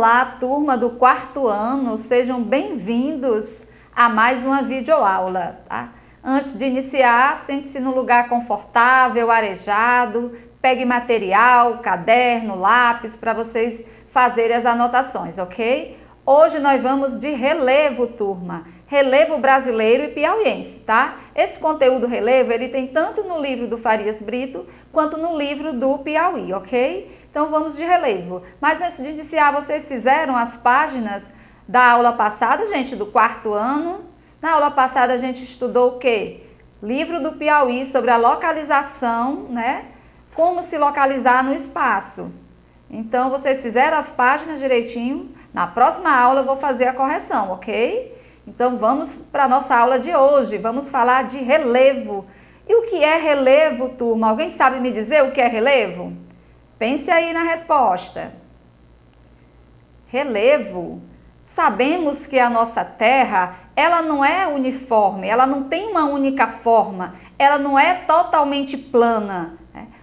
Olá, turma do quarto ano, sejam bem-vindos a mais uma videoaula, tá? Antes de iniciar, sente-se no lugar confortável, arejado, pegue material, caderno, lápis para vocês fazerem as anotações, ok? Hoje nós vamos de relevo, turma, relevo brasileiro e piauiense, tá? Esse conteúdo relevo, ele tem tanto no livro do Farias Brito, quanto no livro do Piauí, ok? Então vamos de relevo. Mas antes de iniciar, vocês fizeram as páginas da aula passada, gente, do quarto ano? Na aula passada a gente estudou o quê? Livro do Piauí sobre a localização, né? Como se localizar no espaço. Então vocês fizeram as páginas direitinho? Na próxima aula eu vou fazer a correção, ok? Então vamos para a nossa aula de hoje. Vamos falar de relevo. E o que é relevo, turma? Alguém sabe me dizer o que é relevo? Pense aí na resposta. Relevo. Sabemos que a nossa Terra, ela não é uniforme, ela não tem uma única forma, ela não é totalmente plana.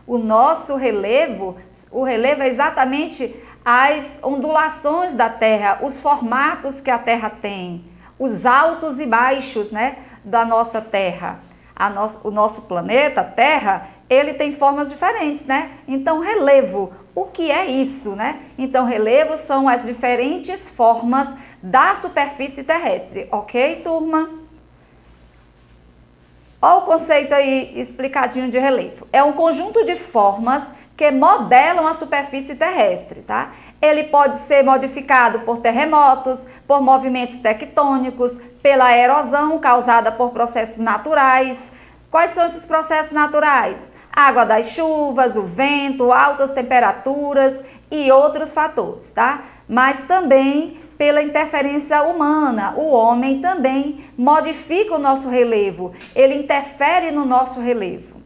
O nosso relevo, o relevo é exatamente as ondulações da Terra, os formatos que a Terra tem, os altos e baixos, né, da nossa Terra. O nosso planeta, Terra, ele tem formas diferentes, né? Então, relevo, o que é isso, né? Então, relevo são as diferentes formas da superfície terrestre, ok, turma? Olha o conceito aí explicadinho de relevo. É um conjunto de formas que modelam a superfície terrestre, tá? Ele pode ser modificado por terremotos, por movimentos tectônicos, pela erosão causada por processos naturais. Quais são esses processos naturais? Água das chuvas, o vento, altas temperaturas e outros fatores, tá? Mas também pela interferência humana. O homem também modifica o nosso relevo, ele interfere no nosso relevo.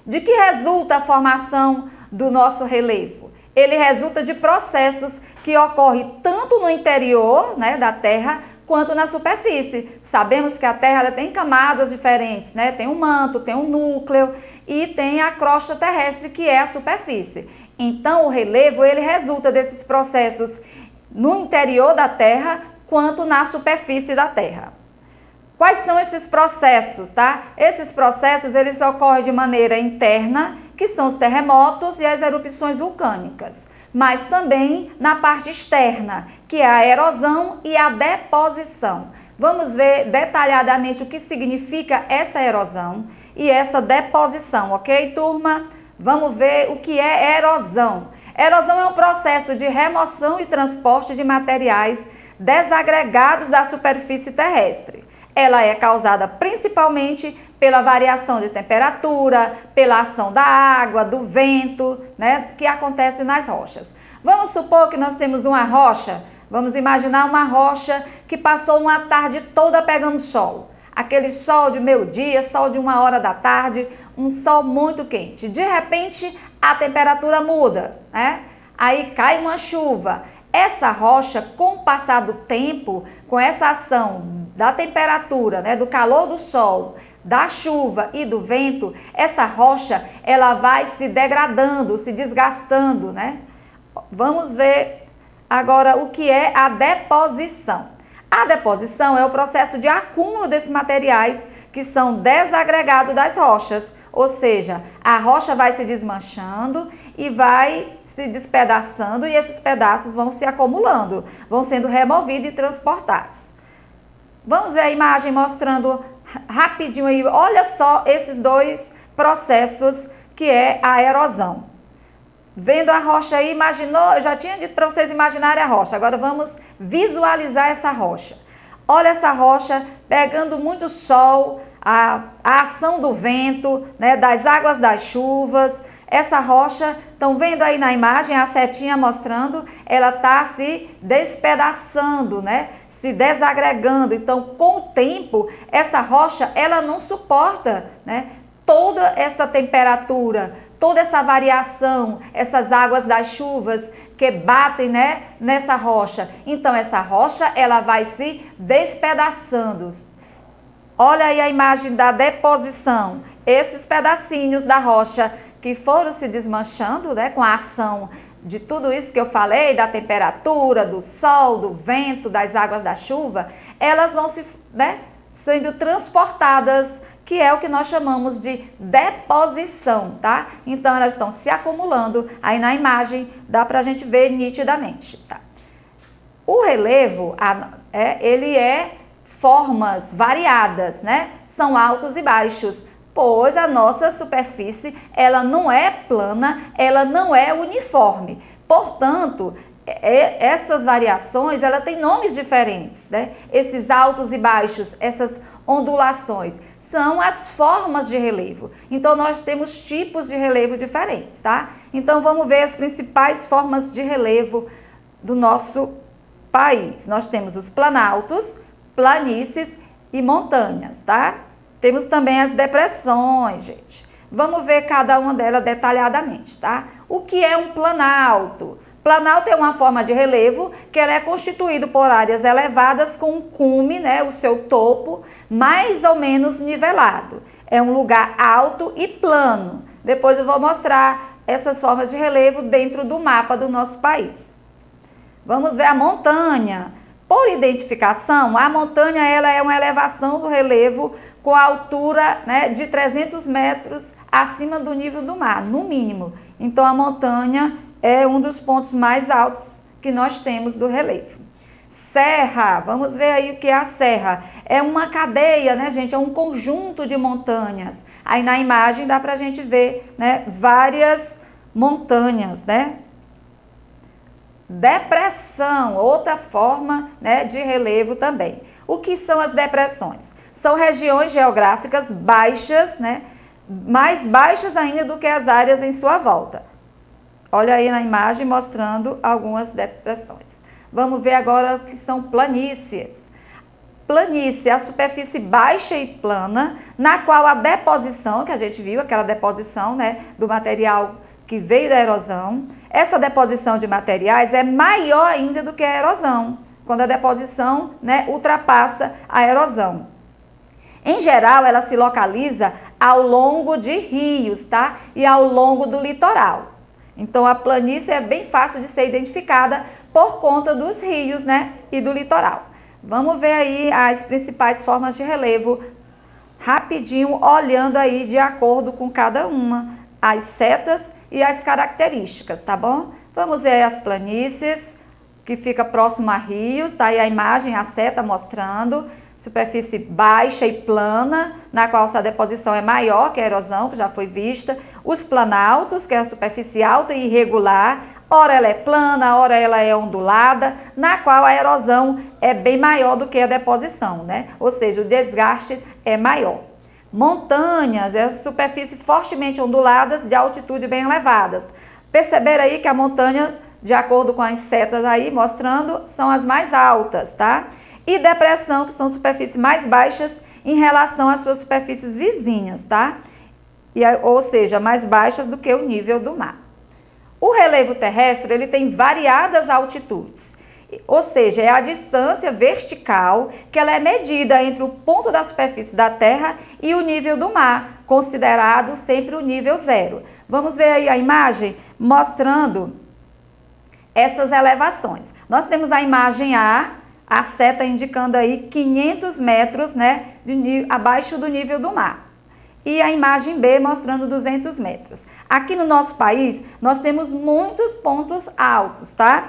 De que resulta a formação do nosso relevo? Ele resulta de processos que ocorrem tanto no interior, né, da Terra, quanto na superfície. Sabemos que a Terra ela tem camadas diferentes, né? Tem um manto, tem um núcleo e tem a crosta terrestre, que é a superfície. Então, o relevo, ele resulta desses processos no interior da Terra, quanto na superfície da Terra. Quais são esses processos, tá? Esses processos, eles ocorrem de maneira interna, que são os terremotos e as erupções vulcânicas, mas também na parte externa, que é a erosão e a deposição. Vamos ver detalhadamente o que significa essa erosão e essa deposição, ok, turma? Vamos ver o que é erosão. Erosão é um processo de remoção e transporte de materiais desagregados da superfície terrestre. Ela é causada principalmente pela variação de temperatura, pela ação da água, do vento, né, que acontece nas rochas. Vamos supor que nós temos uma rocha, vamos imaginar uma rocha que passou uma tarde toda pegando sol. Aquele sol de meio-dia, sol de 1 hora da tarde, um sol muito quente. De repente, a temperatura muda, né? Aí cai uma chuva. Essa rocha, com o passar do tempo, com essa ação da temperatura, né, do calor do sol, da chuva e do vento, essa rocha, ela vai se degradando, se desgastando, né? Vamos ver agora o que é a deposição. A deposição é o processo de acúmulo desses materiais que são desagregados das rochas, ou seja, a rocha vai se desmanchando e vai se despedaçando e esses pedaços vão se acumulando, vão sendo removidos e transportados. Vamos ver a imagem mostrando rapidinho aí, olha só esses dois processos que é a erosão. Vendo a rocha aí, imaginou? Eu já tinha dito para vocês imaginarem a rocha, agora vamos visualizar essa rocha. Olha essa rocha pegando muito sol, a ação do vento, né, das águas das chuvas. Essa rocha, estão vendo aí na imagem, a setinha mostrando, ela está se despedaçando, né, se desagregando. Então, com o tempo, essa rocha, ela não suporta, né, toda essa temperatura, toda essa variação, essas águas das chuvas que batem, né, nessa rocha. Então, essa rocha, ela vai se despedaçando. Olha aí a imagem da deposição. Esses pedacinhos da rocha que foram se desmanchando, né, com a ação de tudo isso que eu falei, da temperatura, do sol, do vento, das águas da chuva, elas vão sendo transportadas, que é o que nós chamamos de deposição, tá? Então, elas estão se acumulando, aí na imagem dá pra gente ver nitidamente, tá? O relevo, ele é formas variadas, né? São altos e baixos, pois a nossa superfície, ela não é plana, ela não é uniforme. Portanto, essas variações, ela tem nomes diferentes, né? Esses altos e baixos, essas ondulações, são as formas de relevo. Então, nós temos tipos de relevo diferentes, tá? Então, vamos ver as principais formas de relevo do nosso país. Nós temos os planaltos, planícies e montanhas, tá? Temos também as depressões, gente. Vamos ver cada uma delas detalhadamente, tá? O que é um planalto? Planalto é uma forma de relevo que ela é constituído por áreas elevadas com um cume, né, o seu topo, mais ou menos nivelado. É um lugar alto e plano. Depois eu vou mostrar essas formas de relevo dentro do mapa do nosso país. Vamos ver a montanha. Por identificação, a montanha ela é uma elevação do relevo com a altura, né, de 300 metros acima do nível do mar, no mínimo. Então, a montanha é um dos pontos mais altos que nós temos do relevo. Serra, vamos ver aí o que é a serra. É uma cadeia, né, gente? É um conjunto de montanhas. Aí na imagem dá pra gente ver, né, várias montanhas, né? Depressão, outra forma, né, de relevo também. O que são as depressões? São regiões geográficas baixas, né, mais baixas ainda do que as áreas em sua volta. Olha aí na imagem mostrando algumas depressões. Vamos ver agora o que são planícies. Planície é a superfície baixa e plana, na qual a deposição, que a gente viu, aquela deposição, né, do material que veio da erosão, essa deposição de materiais é maior ainda do que a erosão, quando a deposição, né, ultrapassa a erosão. Em geral, ela se localiza ao longo de rios, tá? E ao longo do litoral. Então, a planície é bem fácil de ser identificada por conta dos rios, né, e do litoral. Vamos ver aí as principais formas de relevo, rapidinho, olhando aí de acordo com cada uma, as setas e as características, tá bom? Vamos ver aí as planícies, que fica próximo a rios, tá aí a imagem, a seta mostrando, superfície baixa e plana, na qual essa deposição é maior que a erosão, que já foi vista. Os planaltos, que é a superfície alta e irregular, ora ela é plana, ora ela é ondulada, na qual a erosão é bem maior do que a deposição, né? Ou seja, o desgaste é maior. Montanhas, é a superfície fortemente onduladas de altitude bem elevadas. Perceberam aí que a montanha, de acordo com as setas aí mostrando, são as mais altas, tá? E depressão, que são superfícies mais baixas em relação às suas superfícies vizinhas, tá? Ou seja, mais baixas do que o nível do mar. O relevo terrestre, ele tem variadas altitudes. Ou seja, é a distância vertical que ela é medida entre o ponto da superfície da Terra e o nível do mar, considerado sempre o nível zero. Vamos ver aí a imagem mostrando essas elevações. Nós temos a imagem A seta indicando aí 500 metros, né, abaixo do nível do mar. E a imagem B mostrando 200 metros. Aqui no nosso país, nós temos muitos pontos altos, tá?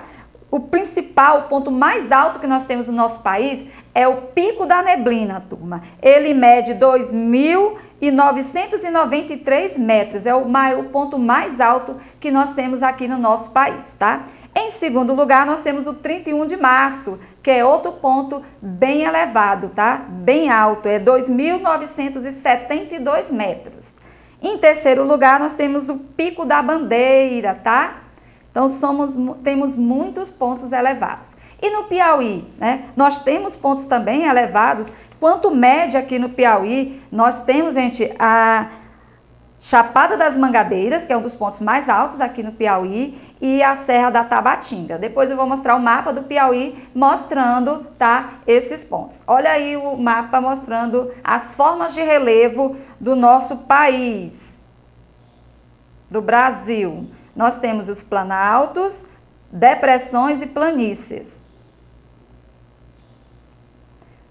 O principal, o ponto mais alto que nós temos no nosso país é o Pico da Neblina, turma. Ele mede 2.993 metros. É o ponto mais alto que nós temos aqui no nosso país, tá? Em segundo lugar, nós temos o 31 de março, que é outro ponto bem elevado, tá? Bem alto, é 2.972 metros. Em terceiro lugar, nós temos o Pico da Bandeira, tá? Então, temos muitos pontos elevados. E no Piauí, né? Nós temos pontos também elevados. Quanto média aqui no Piauí, nós temos, gente, a Chapada das Mangabeiras, que é um dos pontos mais altos aqui no Piauí, e a Serra da Tabatinga. Depois eu vou mostrar o mapa do Piauí mostrando, tá, esses pontos. Olha aí o mapa mostrando as formas de relevo do nosso país, do Brasil. nós temos os planaltos, depressões e planícies.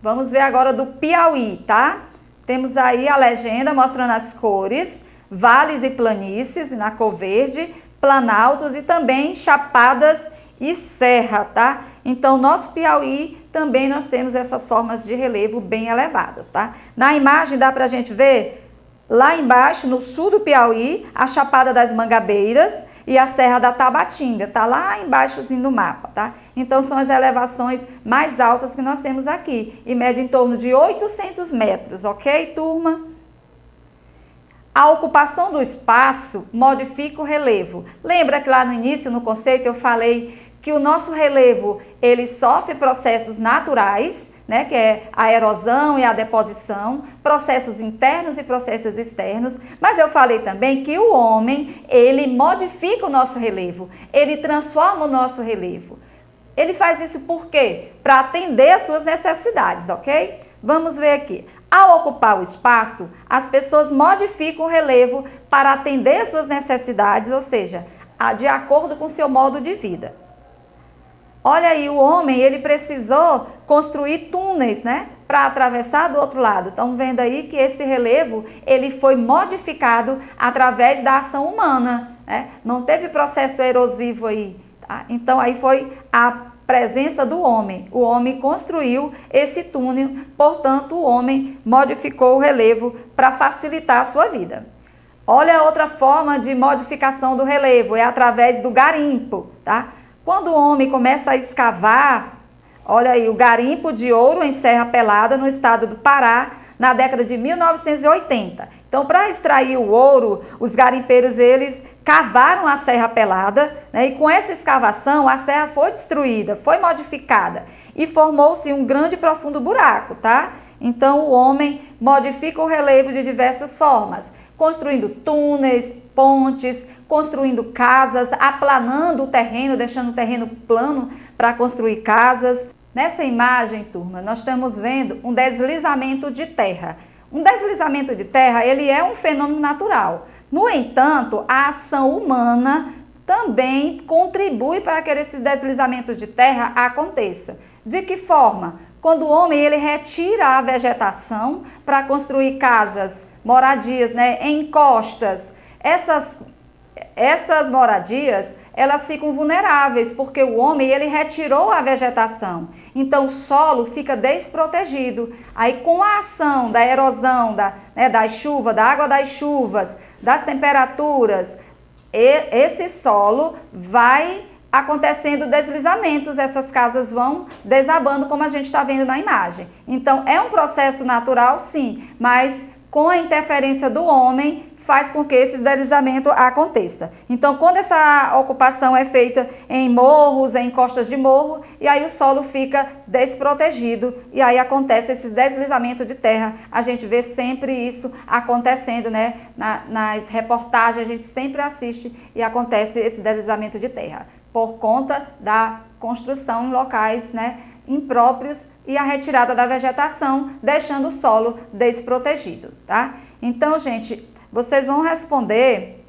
Vamos ver agora do Piauí, tá? Temos aí a legenda mostrando as cores, vales e planícies na cor verde, planaltos e também chapadas e serra, tá? Então, nosso Piauí também nós temos essas formas de relevo bem elevadas, tá? Na imagem dá pra gente ver lá embaixo, no sul do Piauí, a Chapada das Mangabeiras e a Serra da Tabatinga, tá lá embaixozinho no mapa, tá? Então, são as elevações mais altas que nós temos aqui, e mede em torno de 800 metros, ok, turma? A ocupação do espaço modifica o relevo. Lembra que lá no início, no conceito, eu falei que o nosso relevo, ele sofre processos naturais, né, que é a erosão e a deposição, processos internos e processos externos, mas eu falei também que o homem, ele modifica o nosso relevo, ele transforma o nosso relevo. Ele faz isso por quê? Para atender às suas necessidades, ok? Vamos ver aqui. Ao ocupar o espaço, as pessoas modificam o relevo para atender às suas necessidades, ou seja, de acordo com o seu modo de vida. Olha aí, o homem, ele precisou construir túneis, né, para atravessar do outro lado. Estão vendo aí que esse relevo, ele foi modificado através da ação humana, né? Não teve processo erosivo aí, tá? Então, aí foi a presença do homem. O homem construiu esse túnel, portanto, o homem modificou o relevo para facilitar a sua vida. Olha outra forma de modificação do relevo, é através do garimpo, tá? Quando o homem começa a escavar, olha aí, o garimpo de ouro em Serra Pelada, no estado do Pará, na década de 1980. Então, para extrair o ouro, os garimpeiros, eles cavaram a Serra Pelada, né, e com essa escavação, a serra foi destruída, foi modificada e formou-se um grande e profundo buraco, tá? Então, o homem modifica o relevo de diversas formas, construindo túneis, pontes, construindo casas, aplanando o terreno, deixando o terreno plano para construir casas. Nessa imagem, turma, nós estamos vendo um deslizamento de terra. Um deslizamento de terra, ele é um fenômeno natural. No entanto, a ação humana também contribui para que esse deslizamento de terra aconteça. De que forma? Quando o homem, ele retira a vegetação para construir casas, moradias, né, em costas. Essas moradias, elas ficam vulneráveis, porque o homem, ele retirou a vegetação. Então, o solo fica desprotegido. Aí, com a ação da erosão, da chuva, da água das chuvas, das temperaturas, esse solo vai acontecendo deslizamentos, essas casas vão desabando, como a gente está vendo na imagem. Então, é um processo natural, sim, mas com a interferência do homem, faz com que esse deslizamento aconteça. Então, quando essa ocupação é feita em morros, em costas de morro, e aí o solo fica desprotegido, e aí acontece esse deslizamento de terra. A gente vê sempre isso acontecendo, né? Nas reportagens, a gente sempre assiste e acontece esse deslizamento de terra, por conta da construção em locais, né, impróprios e a retirada da vegetação, deixando o solo desprotegido, tá? Então, gente, vocês vão responder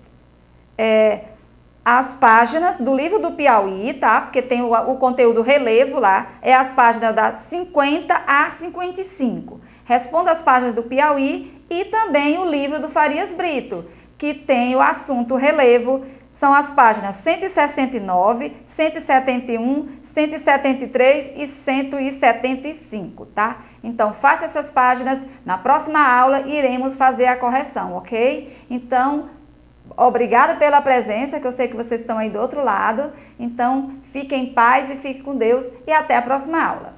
as páginas do livro do Piauí, tá? Porque tem o conteúdo relevo lá, é as páginas da 50 a 55. Responda as páginas do Piauí e também o livro do Farias Brito, que tem o assunto relevo. São as páginas 169, 171, 173 e 175, tá? Então, faça essas páginas. Na próxima aula, iremos fazer a correção, ok? Então, obrigada pela presença, que eu sei que vocês estão aí do outro lado. Então, fiquem em paz e fiquem com Deus e até a próxima aula.